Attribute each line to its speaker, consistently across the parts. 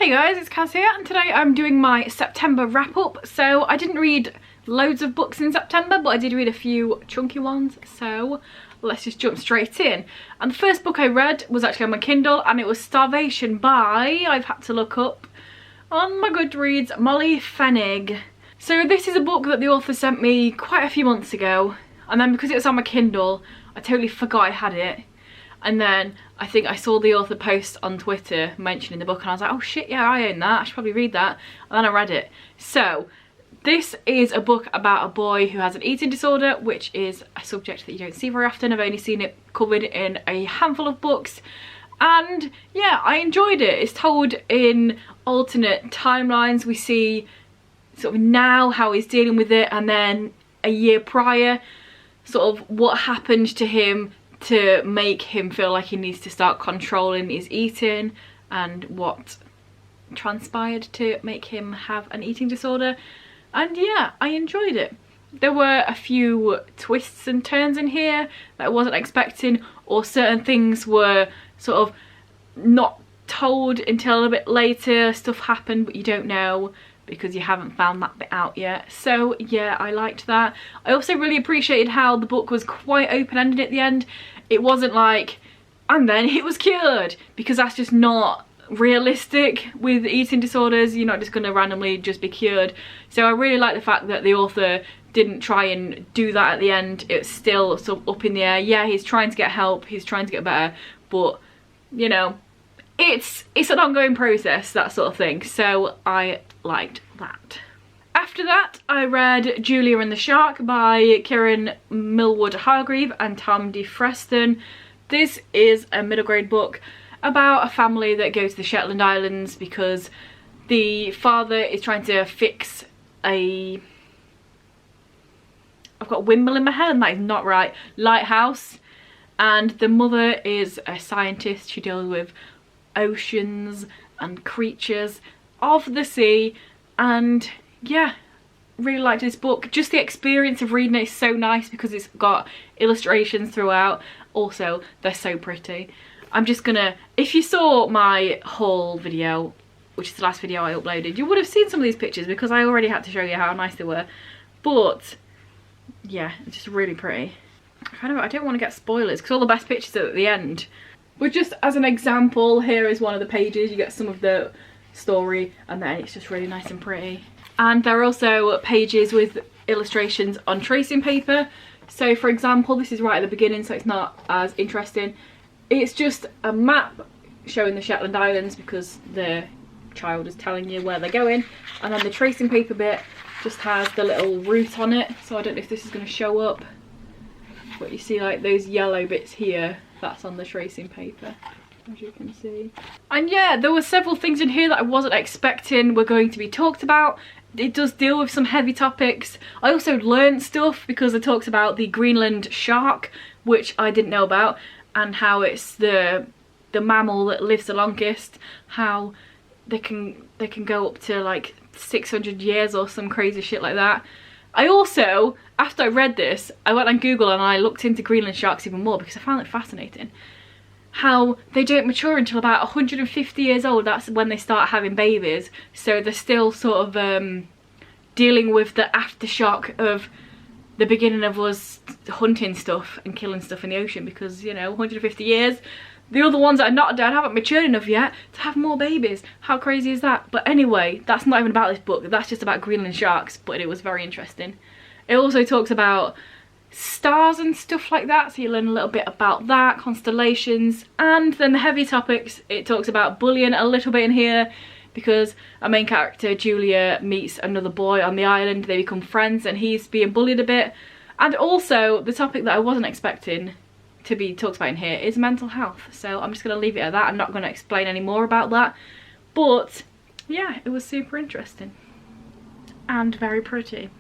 Speaker 1: Hey guys, it's Kaz here, and today I'm doing my September wrap-up. So I didn't read loads of books in September, but I did read a few chunky ones, so let's just jump straight in. And the first book I read was actually on my Kindle, and it was Starvation by, I've had to look up on my Goodreads, Molly Fenig. So this is a book that the author sent me quite a few months ago, and then because it was on my Kindle, I totally forgot I had it. And then I think I saw the author post on Twitter mentioning the book, and I was like, oh shit, yeah, I own that, I should probably read that. And then I read it. So this is a book about a boy who has an eating disorder, which is a subject that you don't see very often. I've only seen it covered in a handful of books, and yeah, I enjoyed it. It's told in alternate timelines. We see sort of now how he's dealing with it, and then a year prior, sort of what happened to him to make him feel like he needs to start controlling his eating, and what transpired to make him have an eating disorder. And yeah, I enjoyed it. There were a few twists and turns in here that I wasn't expecting, or certain things were sort of not told until a bit later. Stuff happened but you don't know because you haven't found that bit out yet. So yeah, I liked that. I also really appreciated how the book was quite open-ended at the end. It wasn't like, and then he was cured, because that's just not realistic with eating disorders. You're not just going to randomly just be cured. So I really like the fact that the author didn't try and do that at the end. It's still sort of up in the air. Yeah, he's trying to get help, he's trying to get better, but you know, it's an ongoing process, that sort of thing. So I liked that. After that, I read Julia and the Shark by Kieran Millwood Hargreave and Tom DeFreston. This is a middle grade book about a family that go to the Shetland Islands because the father is trying to fix a, I've got a windmill in my head and that is not right, lighthouse, and the mother is a scientist. She deals with oceans and creatures of the sea, and yeah, really liked this book. Just the experience of reading it is so nice because it's got illustrations throughout. Also, they're so pretty. I'm just gonna, if you saw my haul video, which is the last video I uploaded, you would have seen some of these pictures because I already had to show you how nice they were. But yeah, it's just really pretty. I don't want to get spoilers because all the best pictures are at the end. But just as an example, here is one of the pages. You get some of the story, and then it's just really nice and pretty. And there are also pages with illustrations on tracing paper. So for example, this is right at the beginning, so it's not as interesting. It's just a map showing the Shetland Islands because the child is telling you where they're going, and then the tracing paper bit just has the little route on it. So I don't know if this is going to show up, but you see like those yellow bits here, that's on the tracing paper, as you can see. And yeah, there were several things in here that I wasn't expecting were going to be talked about. It does deal with some heavy topics. I also learned stuff because it talks about the Greenland shark, which I didn't know about, and how it's the mammal that lives the longest, how they can go up to like 600 years or some crazy shit like that. I also, after I read this, I went on Google and I looked into Greenland sharks even more because I found it fascinating. How they don't mature until about 150 years old. That's when they start having babies. So they're still sort of dealing with the aftershock of the beginning of us hunting stuff and killing stuff in the ocean, because, you know, 150 years. The other ones that are not dead haven't matured enough yet to have more babies. How crazy is that? But anyway, that's not even about this book. That's just about Greenland sharks, but it was very interesting. It also talks about stars and stuff like that, so you learn a little bit about that, constellations, and then the heavy topics. It talks about bullying a little bit in here because our main character Julia meets another boy on the island. They become friends and he's being bullied a bit. And also the topic that I wasn't expecting to be talked about in here is mental health, so I'm just going to leave it at that. I'm not going to explain any more about that, but yeah, it was super interesting and very pretty.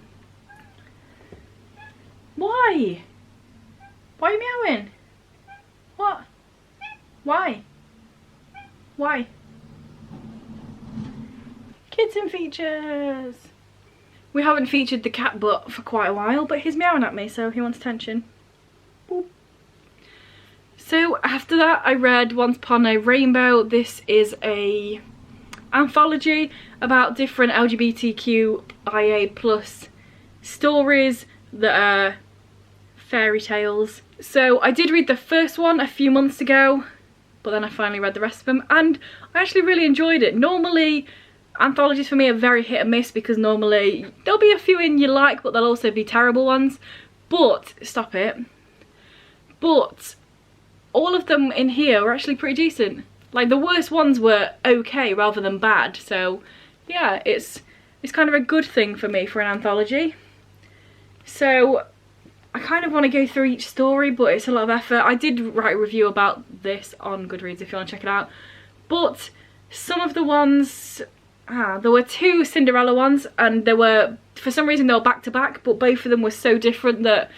Speaker 1: Why? Why are you meowing? What? Why? Why? Kitten features! We haven't featured the cat butt for quite a while, but he's meowing at me, so he wants attention. Boop. So after that I read Once Upon a Rainbow. This is a anthology about different LGBTQIA plus stories that are fairy tales. So I did read the first one a few months ago, but then I finally read the rest of them and I actually really enjoyed it. Normally anthologies for me are very hit and miss because normally there'll be a few in you like, but there'll also be terrible ones. But, stop it, but all of them in here were actually pretty decent. Like the worst ones were okay rather than bad, so yeah, it's kind of a good thing for me for an anthology. So I kind of want to go through each story, but it's a lot of effort. I did write a review about this on Goodreads if you want to check it out, but some of the ones, there were 2 Cinderella ones and there were, for some reason they were back to back, but both of them were so different that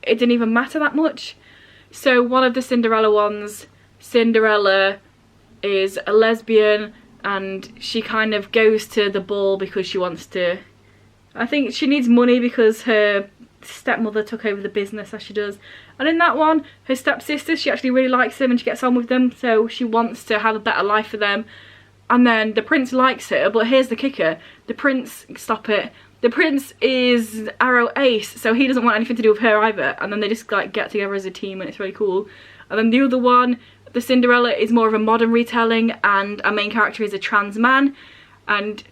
Speaker 1: it didn't even matter that much. So one of the Cinderella ones, Cinderella is a lesbian and she kind of goes to the ball because she wants to, I think she needs money because her stepmother took over the business as she does. And in that one, her stepsister, she actually really likes them and she gets on with them, so she wants to have a better life for them. And then the prince likes her, but here's the kicker. The prince, stop it, the prince is Arrow Ace, so he doesn't want anything to do with her either. And then they just like get together as a team and it's really cool. And then the other one, the Cinderella, is more of a modern retelling and our main character is a trans man. And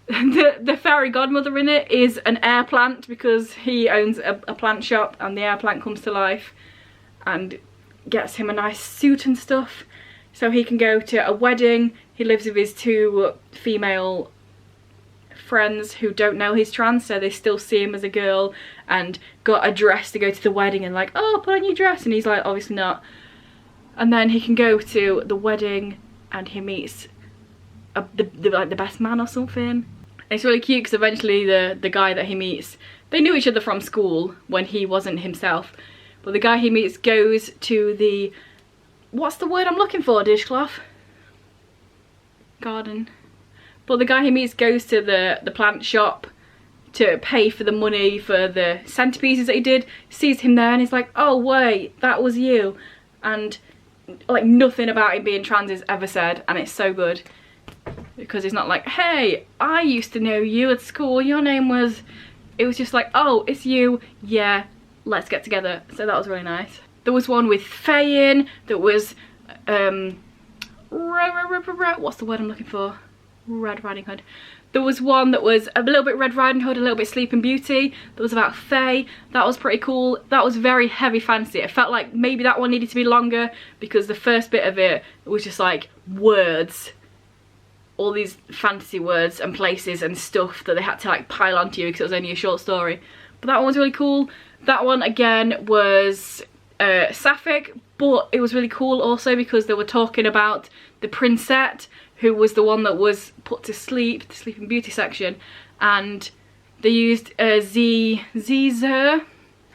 Speaker 1: the fairy godmother in it is an air plant because he owns a plant shop and the air plant comes to life and gets him a nice suit and stuff so he can go to a wedding. He lives with his 2 female friends who don't know he's trans, so they still see him as a girl, and got a dress to go to the wedding and like, oh, put on your dress, and he's like, obviously not. And then he can go to the wedding and he meets the best man or something. And it's really cute because eventually the guy that he meets, they knew each other from school when he wasn't himself, but the guy he meets goes to the, what's the word I'm looking for, dishcloth? Garden. But the guy he meets goes to the plant shop to pay for the money for the centerpieces that he did, sees him there and he's like, oh wait, that was you. And like nothing about him being trans is ever said, and it's so good because it's not like, hey, I used to know you at school, your name was, it was just like, oh, it's you, yeah, let's get together. So that was really nice. There was one with Faye in that was what's the word I'm looking for? Red Riding Hood. There was one that was a little bit Red Riding Hood, a little bit Sleeping Beauty. That was about Faye. That was pretty cool. That was very heavy fantasy. It felt like maybe that one needed to be longer because the first bit of it was just like words. All these fantasy words and places and stuff that they had to like pile onto you because it was only a short story. But that one was really cool. That one again was sapphic, but it was really cool also because they were talking about the princess who was the one that was put to sleep, the Sleeping Beauty section, and they used Zer, I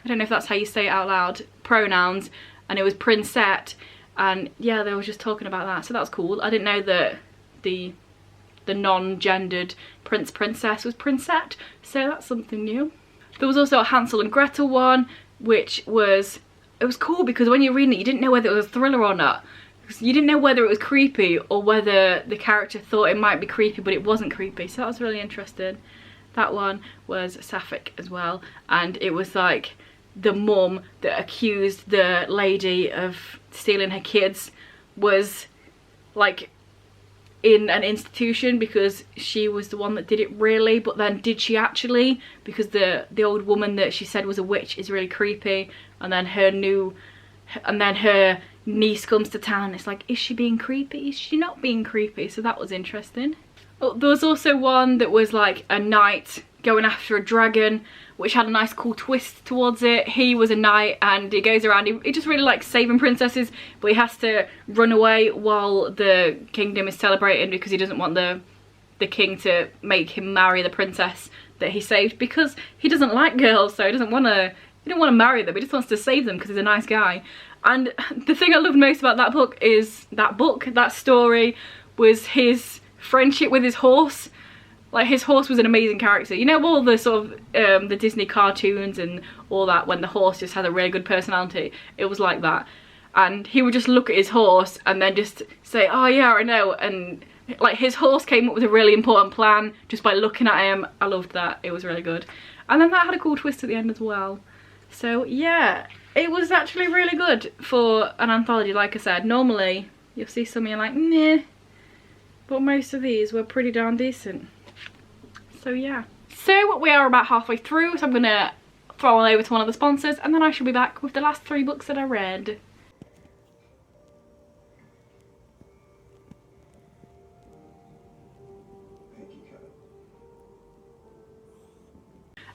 Speaker 1: don't know if that's how you say it out loud, pronouns, and it was princess, and yeah, they were just talking about that, so that was cool. I didn't know that the non-gendered princess was princess, so that's something new. There was also a Hansel and Gretel one, which was, it was cool because when you're reading it, you didn't know whether it was a thriller or not. You didn't know whether it was creepy or whether the character thought it might be creepy, but it wasn't creepy, so that was really interesting. That one was sapphic as well, and it was like the mum that accused the lady of stealing her kids was like in an institution because she was the one that did it really, but then did she actually? Because the old woman that she said was a witch is really creepy, and then her niece comes to town and it's like, is she being creepy? Is she not being creepy? So that was interesting. Oh, there was also one that was like a knight going after a dragon, which had a nice cool twist towards it. He was a knight and he goes around, he just really likes saving princesses, but he has to run away while the kingdom is celebrating because he doesn't want the king to make him marry the princess that he saved, because he doesn't like girls, so he don't want to marry them, he just wants to save them because he's a nice guy. And the thing I loved most about that story was his friendship with his horse. Like, his horse was an amazing character. You know, all the sort of the Disney cartoons and all that, when the horse just had a really good personality, it was like that. And he would just look at his horse and then just say, oh yeah, I know, and like his horse came up with a really important plan just by looking at him. I loved that. It was really good. And then that had a cool twist at the end as well. So yeah, it was actually really good for an anthology. Like I said, normally you'll see some and you're like, meh, but most of these were pretty darn decent. So yeah. So we are about halfway through, so I'm gonna throw on over to one of the sponsors and then I shall be back with the last 3 books that I read.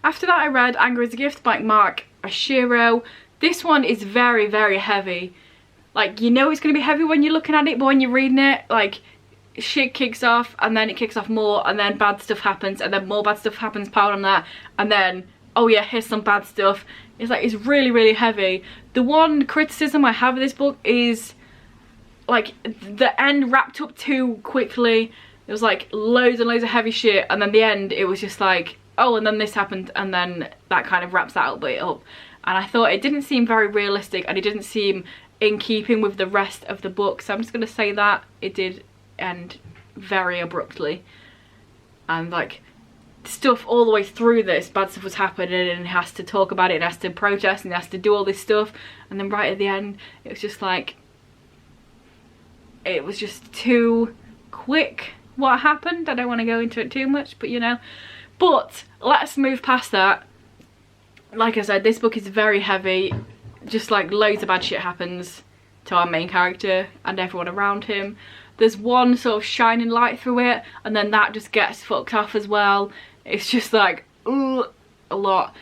Speaker 1: After that I read Anger is a Gift by Mark Oshiro. This one is very, very heavy. Like, you know it's going to be heavy when you're looking at it, but when you're reading it, like, shit kicks off and then it kicks off more and then bad stuff happens and then more bad stuff happens piled on that and then, oh yeah, here's some bad stuff. It's like, it's really, really heavy. The one criticism I have of this book is, like, the end wrapped up too quickly. It was like loads and loads of heavy shit and then the end it was just like, oh, and then this happened and then that kind of wraps that bit up. And I thought it didn't seem very realistic and it didn't seem in keeping with the rest of the book. So I'm just going to say that it did end very abruptly. And like, stuff all the way through this, bad stuff was happening and he has to talk about it and has to protest and he has to do all this stuff. And then right at the end, it was just like, it was just too quick what happened. I don't want to go into it too much, but you know. But let's move past that. Like I said, this book is very heavy. Just like loads of bad shit happens to our main character and everyone around him. There's one sort of shining light through it and then that just gets fucked off as well. It's just like, ooh, a lot.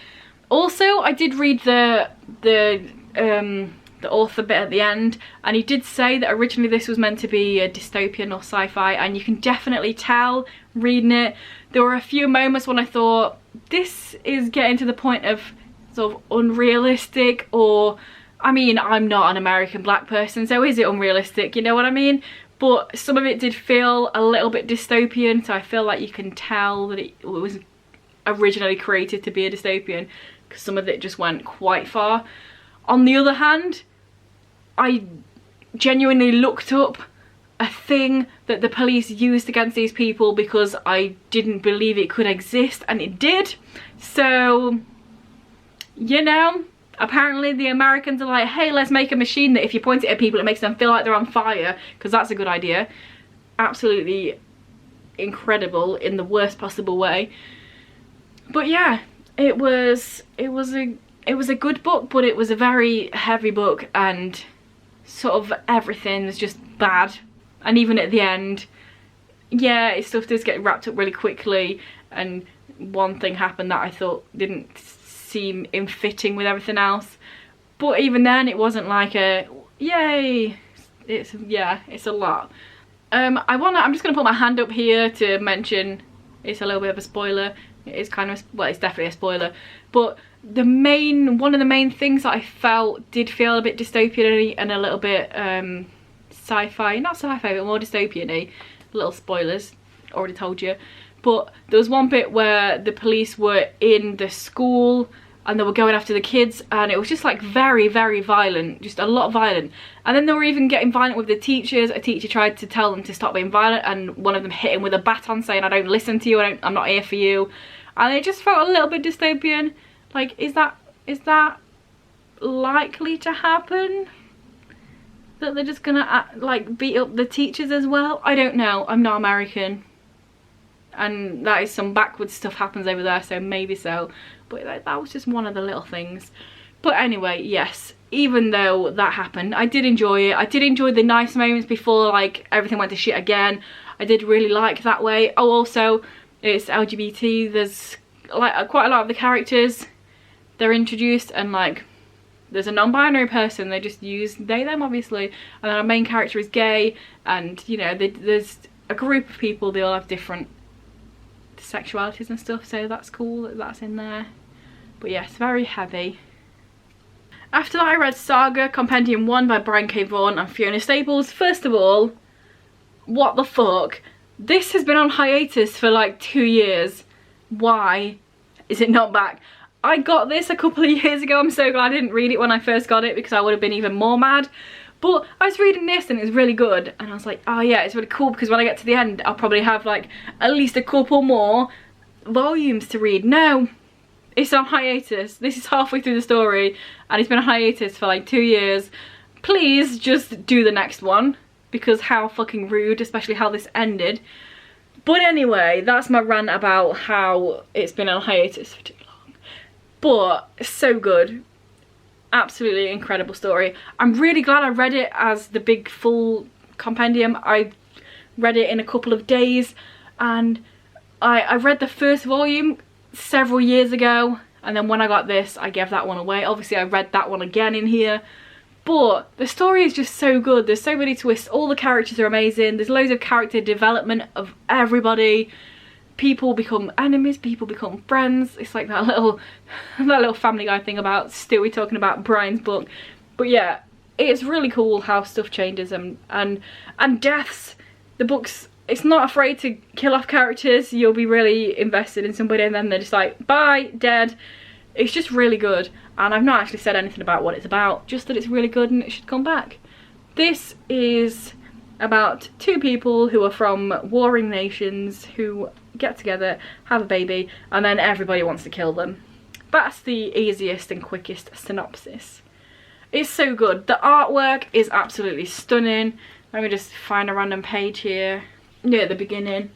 Speaker 1: Also, I did read the author bit at the end and he did say that originally this was meant to be a dystopian or sci-fi, and you can definitely tell reading it. There were a few moments when I thought this is getting to the point of sort of unrealistic, or I mean, I'm not an American black person, so is it unrealistic, you know what I mean? But some of it did feel a little bit dystopian, so I feel like you can tell that it was originally created to be a dystopian because some of it just went quite far. On the other hand, I genuinely looked up a thing that the police used against these people because I didn't believe it could exist, and it did. So, you know, apparently the Americans are like, hey, let's make a machine that if you point it at people it makes them feel like they're on fire, because that's a good idea. Absolutely incredible in the worst possible way. But yeah, it was a good book, but it was a very heavy book and sort of everything was just bad. And even at the end, yeah, stuff does get wrapped up really quickly and one thing happened that I thought didn't seem in fitting with everything else. But even then it wasn't like a yay. It's a lot. I'm just gonna put my hand up here to mention it's a little bit of a spoiler. It is kind of, well, it's definitely a spoiler, but one of the main things that I felt did feel a bit dystopian-y and a little bit sci-fi, not sci-fi but more dystopian-y. Little spoilers, already told you. But there was one bit where the police were in the school and they were going after the kids and it was just like very, very violent, just a lot violent. And then they were even getting violent with the teachers. A teacher tried to tell them to stop being violent and one of them hit him with a baton saying, I don't listen to you, I'm not here for you. And it just felt a little bit dystopian. Like, is that likely to happen? That they're just gonna like beat up the teachers as well? I don't know, I'm not American. And that is some backwards stuff happens over there, so maybe so. But that was just one of the little things. But anyway, yes, even though that happened, I did enjoy it. I did enjoy the nice moments before like everything went to shit again. I did really like that way. Oh, also, it's LGBT. There's like quite a lot of the characters, they're introduced, and like there's a non-binary person, they just use they, them obviously. And then our main character is gay, and you know, there's a group of people, they all have different sexualities and stuff, so that's cool that that's in there. But yes, very heavy. After that I read Saga Compendium 1 by Brian K. Vaughan and Fiona Staples. First of all, what the fuck? This has been on hiatus for like 2 years. Why is it not back? I got this a couple of years ago. I'm so glad I didn't read it when I first got it because I would have been even more mad. But I was reading this and it was really good, and I was like, oh yeah, it's really cool because when I get to the end I'll probably have like at least a couple more volumes to read. No, it's on hiatus. This is halfway through the story and it's been on hiatus for like 2 years. Please just do the next one, because how fucking rude, especially how this ended. But anyway, that's my rant about how it's been on hiatus for too long. But it's so good. Absolutely incredible story. I'm really glad I read it as the big full compendium. I read it in a couple of days, and I read the first volume several years ago, and then when I got this I gave that one away. Obviously I read that one again in here, but the story is just so good. There's so many twists, all the characters are amazing, there's loads of character development of everybody. People become enemies, people become friends. It's like that little Family Guy thing about Stewie talking about Brian's book. But yeah, it's really cool how stuff changes and deaths. The book's, it's not afraid to kill off characters. You'll be really invested in somebody and then they're just like, bye, dead. It's just really good, and I've not actually said anything about what it's about, just that it's really good and it should come back. This is about two people who are from warring nations who get together, have a baby, and then everybody wants to kill them. That's the easiest and quickest synopsis. It's so good. The artwork is absolutely stunning. Let me just find a random page here near the beginning.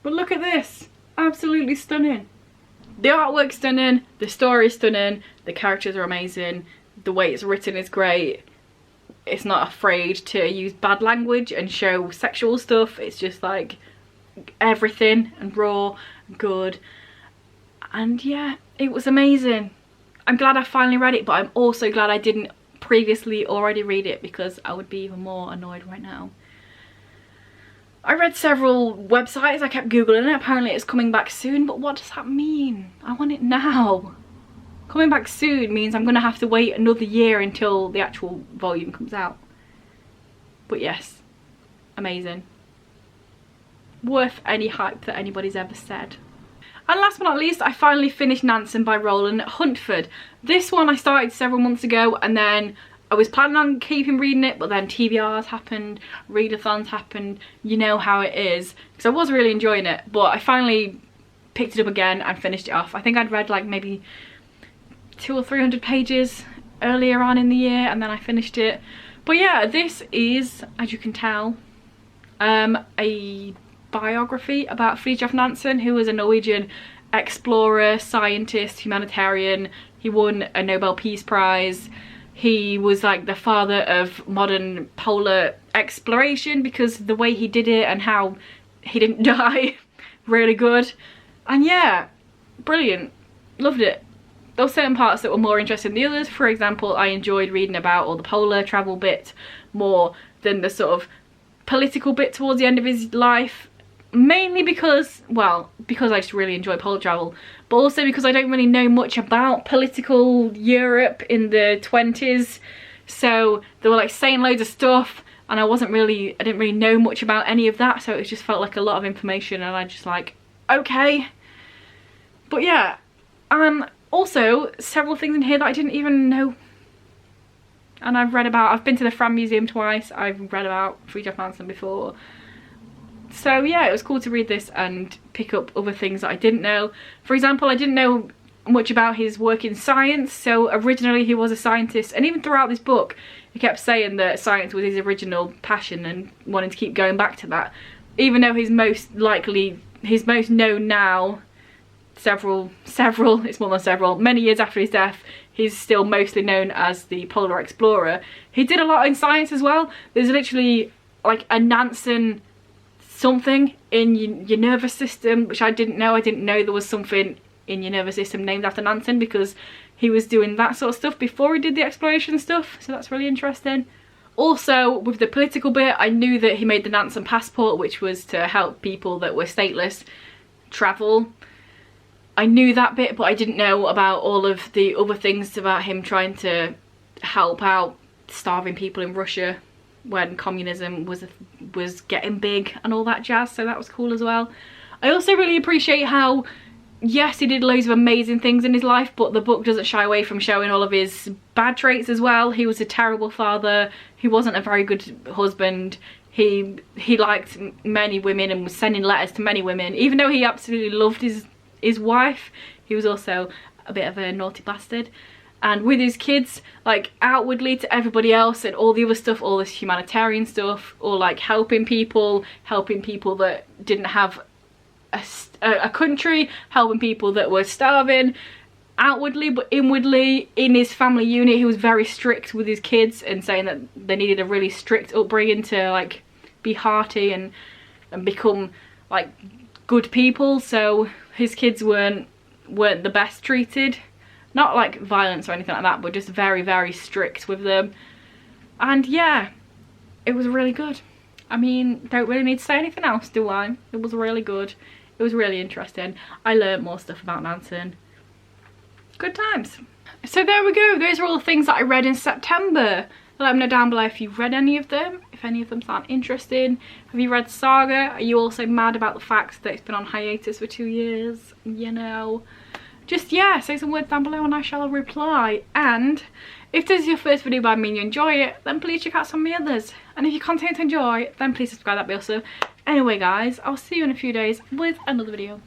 Speaker 1: But look at this. Absolutely stunning. The artwork's stunning, the story's stunning, the characters are amazing, the way it's written is great. It's not afraid to use bad language and show sexual stuff. It's just like everything and raw and good. And yeah, it was amazing. I'm glad I finally read it, but I'm also glad I didn't previously already read it, because I would be even more annoyed right now. I read several websites, I kept googling it, apparently it's coming back soon, but what does that mean? I want it now. Coming back soon means I'm going to have to wait another year until the actual volume comes out. But yes, amazing. Worth any hype that anybody's ever said. And last but not least, I finally finished Nancing by Roland Huntford. This one I started several months ago, and then I was planning on keeping reading it, but then TBRs happened, readathons happened, you know how it is. Because I was really enjoying it, but I finally picked it up again and finished it off. I think I'd read like maybe 200 or 300 pages earlier on in the year, and then I finished it. But yeah, this is, as you can tell, a biography about Fridtjof Nansen, who was a Norwegian explorer, scientist, humanitarian. He won a Nobel Peace Prize. He was like the father of modern polar exploration because the way he did it and how he didn't die. Really good. And yeah, brilliant. Loved it. There were certain parts that were more interesting than the others. For example, I enjoyed reading about all the polar travel bit more than the sort of political bit towards the end of his life. Mainly because, well, because I just really enjoy polar travel, but also because I don't really know much about political Europe in the 20s. So they were like saying loads of stuff, and I didn't really know much about any of that, so it just felt like a lot of information, and I just like, okay. But yeah, also several things in here that I didn't even know. And I've been to the Fram Museum twice, I've read about Fridtjof Nansen before. So yeah, it was cool to read this and pick up other things that I didn't know. For example, I didn't know much about his work in science. So originally he was a scientist, and even throughout this book he kept saying that science was his original passion and wanting to keep going back to that. Even though he's most known now, many years after his death, he's still mostly known as the polar explorer. He did a lot in science as well. There's literally like a Nansen something in your nervous system, which I didn't know. I didn't know there was something in your nervous system named after Nansen, because he was doing that sort of stuff before he did the exploration stuff, so that's really interesting. Also, with the political bit, I knew that he made the Nansen passport, which was to help people that were stateless travel. I knew that bit, but I didn't know about all of the other things about him trying to help out starving people in Russia when communism was getting big and all that jazz, so that was cool as well. I also really appreciate how yes, he did loads of amazing things in his life, but the book doesn't shy away from showing all of his bad traits as well. He was a terrible father. He wasn't a very good husband. He liked many women and was sending letters to many women. Even though he absolutely loved his wife, he was also a bit of a naughty bastard. And with his kids, like outwardly to everybody else and all the other stuff, all this humanitarian stuff, or like helping people that didn't have a country, helping people that were starving outwardly, but inwardly in his family unit he was very strict with his kids and saying that they needed a really strict upbringing to like be hearty and become like good people. So his kids weren't the best treated, not like violence or anything like that, but just very, very strict with them. And yeah, it was really good. I mean, don't really need to say anything else, do I? It was really good. It was really interesting. I learned more stuff about Nancing. Good times. So there we go. Those are all the things that I read in September. Let me know down below if you've read any of them, if any of them sound interesting. Have you read Saga? Are you also mad about the fact that it's been on hiatus for 2 years? You know, just yeah, say some words down below and I shall reply. And if this is your first video by me and you enjoy it, then please check out some of my others. And if you continue to enjoy, then please subscribe, that'd be awesome. Anyway guys, I'll see you in a few days with another video.